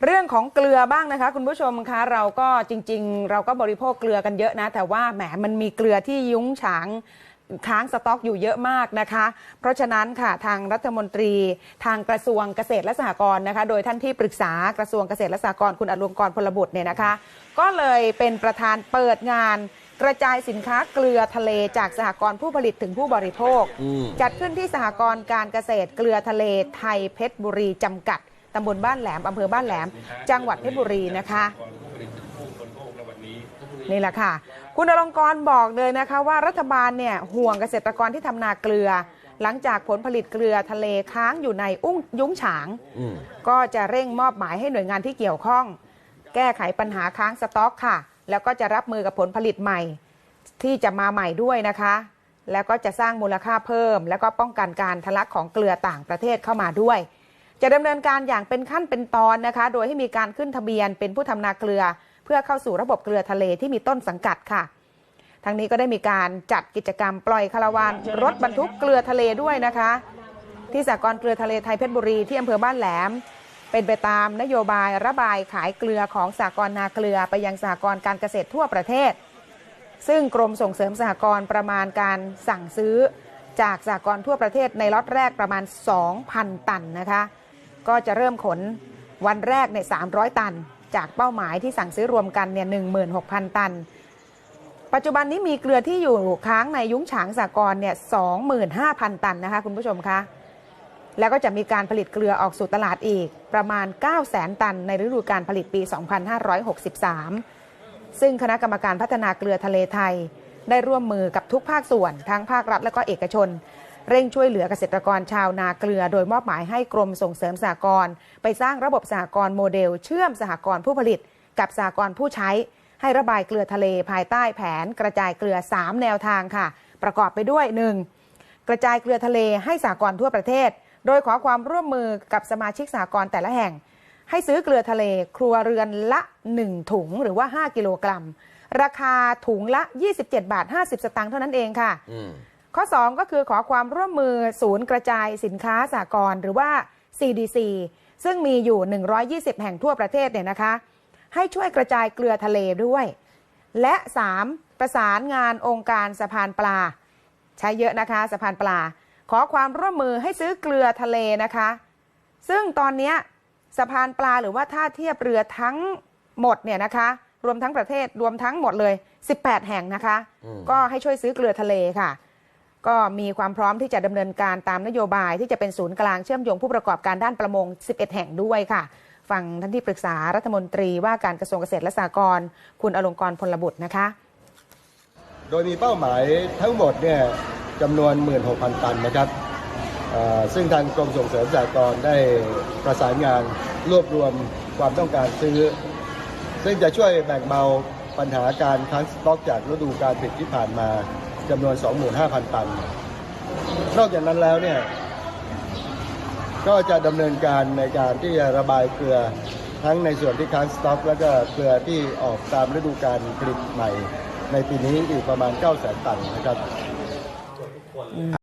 เรื่องของเกลือบ้างนะคะคุณผู้ชมคะเราก็จริงๆเราก็บริโภคเกลือกันเยอะนะแต่ว่าแหมมันมีเกลือที่ยุ้งฉางค้างสต็อกอยู่เยอะมากนะคะเพราะฉะนั้นค่ะทางรัฐมนตรีทางกระทรวงเกษตรและสหกรณ์นะคะโดยท่านที่ปรึกษากระทรวงเกษตรและสหกรณ์คุณอลงกรณ์พลบุตรเนี่ยนะคะก็เลยเป็นประธานเปิดงานกระจายสินค้าเกลือทะเลจากสหกรณ์ผู้ผลิตถึงผู้บริโภคจัดขึ้นที่สหกรณ์การเกษตรเกลือทะเลไทยเพชรบุรีจำกัดตำบลบ้านแหลมอำเภอบ้านแหลมจังหวัดเพชรบุรีนะคะนี่แหละค่ะคุณอลงกรณ์บอกเลยนะคะว่ารัฐบาลเนี่ยห่วงเกษตรกรที่ทำนาเกลือหลังจากผลผลิตเกลือทะเลค้างอยู่ในยุ้งฉางก็จะเร่งมอบหมายให้หน่วยงานที่เกี่ยวข้องแก้ไขปัญหาค้างสต็อกค่ะแล้วก็จะรับมือกับผลผลิตใหม่ที่จะมาใหม่ด้วยนะคะแล้วก็จะสร้างมูลค่าเพิ่มแล้วก็ป้องกันการทะลักของเกลือต่างประเทศเข้ามาด้วยจะดำเนินการอย่างเป็นขั้นเป็นตอนนะคะโดยให้มีการขึ้นทะเบียนเป็นผู้ทำนาเกลือเพื่อเข้าสู่ระบบเกลือทะเลที่มีต้นสังกัดค่ะทั้งนี้ก็ได้มีการจัดกิจกรรมปล่อยคาราวานรถบรรทุกเกลือทะเลด้วยนะคะที่สหกรณ์เกลือทะเลไทยเพชรบุรีที่อำเภอบ้านแหลมเป็นไปตามนโยบายระบายขายเกลือของสหกรณ์นาเกลือไปยังสหกรณ์การเกษตรทั่วประเทศซึ่งกรมส่งเสริมสหกรณ์ประมาณการสั่งซื้อจากสหกรณ์ทั่วประเทศในล็อตแรกประมาณ 2,000 ตันนะคะก็จะเริ่มขนวันแรกเนี่ย300 ตันจากเป้าหมายที่สั่งซื้อรวมกันเนี่ย 16,000 ตันปัจจุบันนี้มีเกลือที่อยู่ค้างในยุ้งฉางสหกรณ์เนี่ย 25,000 ตันนะคะคุณผู้ชมคะแล้วก็จะมีการผลิตเกลือออกสู่ตลาดอีกประมาณ 900,000 ตันในฤดูกาลผลิตปี 2563 ซึ่งคณะกรรมการพัฒนาเกลือทะเลไทยได้ร่วมมือกับทุกภาคส่วนทั้งภาครัฐและก็เอกชนเร่งช่วยเหลือเกษตรกรชาวนาเกลือโดยมอบหมายให้กรมส่งเสริมสหกรณ์ไปสร้างระบบสหกรณ์โมเดลเชื่อมสหกรณ์ผู้ผลิตกับสหกรณ์ผู้ใช้ให้ระบายเกลือทะเลภายใต้แผนกระจายเกลือ3แนวทางค่ะประกอบไปด้วย 1. กระจายเกลือทะเลให้สหกรณ์ทั่วประเทศโดยขอความร่วมมือกับสมาชิกสหกรณ์แต่ละแห่งให้ซื้อเกลือทะเลครัวเรือนละ1ถุงหรือว่า5กิโลกรัมราคาถุงละ27.50 สตางค์เท่านั้นเองค่ะข้อ 2 ก็คือขอความร่วมมือศูนย์กระจายสินค้าสหกรณ์หรือว่า CDC ซึ่งมีอยู่120แห่งทั่วประเทศเนี่ยนะคะให้ช่วยกระจายเกลือทะเลด้วยและ 3. ประสานงานองค์การสะพานปลาใช้เยอะนะคะสะพานปลาขอความร่วมมือให้ซื้อเกลือทะเลนะคะซึ่งตอนนี้สะพานปลาหรือว่าท่าเทียบเรือทั้งหมดเนี่ยนะคะรวมทั้งประเทศรวมทั้งหมดเลย18แห่งนะคะก็ให้ช่วยซื้อเกลือทะเลค่ะก็มีความพร้อมที่จะดำเนินการตามนโยบายที่จะเป็นศูนย์กลางเชื่อมโยงผู้ประกอบการด้านประมง11แห่งด้วยค่ะฟังท่านที่ปรึกษารัฐมนตรีว่าการกระทรวงเกษตรและสหกรณ์คุณอลงกรณ์พลบุตรนะคะโดยมีเป้าหมายทั้งหมดเนี่ยจำนวน 16,000 ตันนะครับซึ่งทางกรมส่งเสริมสหกรณ์ได้ประสานงานรวบรวมความต้องการซื้อซึ่งจะช่วยแบ่งเบาปัญหาการค้างสต็อกจากฤดูกาลผลิตที่ผ่านมาจำนวน 25,000 ตันนอกจากนั้นแล้วเนี่ยก็จะดำเนินการในการที่จะระบายเกลือทั้งในส่วนที่ค้างสต็อกแล้วก็เกลือที่ออกตามฤดูกาลผลิตใหม่ในปีนี้อีกประมาณ 900,000 ตันนะครับ